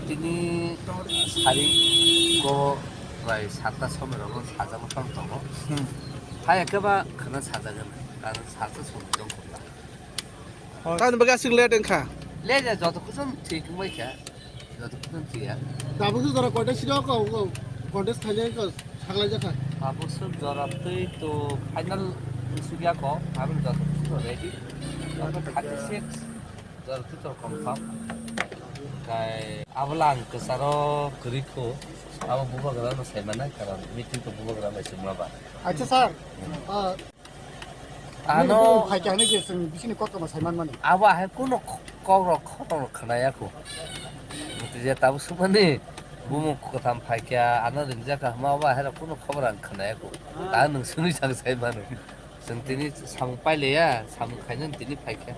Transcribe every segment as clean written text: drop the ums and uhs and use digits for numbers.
তিনি 사리고 라이 사다 섬이라고 사자만 땅떠고 하야께봐 그는 사자는 나는 사자 손좀 본다 তাহলে বাকি আসিক লেট খা 레자 저도 무슨 ঠিক 뭐이야 저도 무슨 ঠি야 다부스 저라 거다 싫어하고 কন্টেস্ট খাই যায় ছাগলাই জাখা 아버스 저랍তই তো ফাইনাল সুবিয়াক আমি যত কিছু রেডি যত 36 যত তো কনফার্ম কাই আবলাং কসারো করিখো আবো বুবাগ্রাম সাইমানা কারণ মিটিং তো বুবাগ্রাম সাইমাবা আচ্ছা স্যার আনো ফাইকানে গেছেন বিশিনি কত মাস সাইমান মানে আবা হে কোন কগ্র খতর খনায়াকো যে তাবো সুমানে বুমু কথাম ফাইকা আনা রিংজাকা মাবা হে কোন খবর আন খনায়াকো তা নोंसोरनि sang সাইমানো जों दिनै साम पाइलेया साम खायनो दिनै फाइका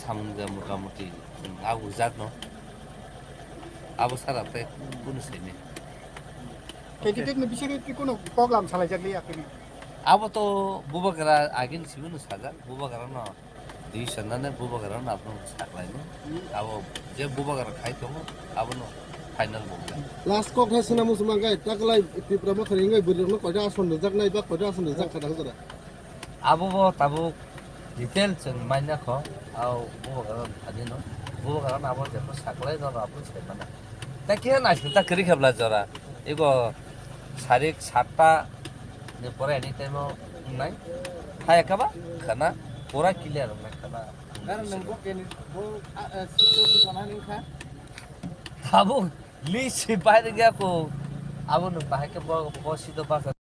सामजा मोटामोटी आगु जात न आबो सारा फ्राय कुनु छैन ক্যান্ডিডেট বিশিনি কি কোনো প্রোগ্রাম চালাই যাকলি আপনি अब तो बुबागरा आगिन सिबुनु साजा बुबागरा न दिसननाने बुबागरा न आपन साखलायनो अब जे बुबागरा खाइ दङ अब न फाइनल बुगा লাস্ট কক হয় সিনা মুসলমান গায় তাকলাই ত্রিপুরা খরিঙ্গাই বুরিনো কয়টা আসন জাক নাই বা কয়টা আসন জাক খাদা হতরা अब बो ताबो डिटेल जों माइना ख आव बुबागरा थादिनो बुबागरा न अब जेको साखलाय न आपन सेमाना ता के नासिन ता करि खाबला जरा एगो 7:30 ने परे एनी टाइम नाय हाय काबा खाना पूरा क्लियर ना खाना কারণ নঙ্গো কেনি সিটো বিজনানি খা ताबो ली सिपाही गया को अब न बाहे के बसिदो बासा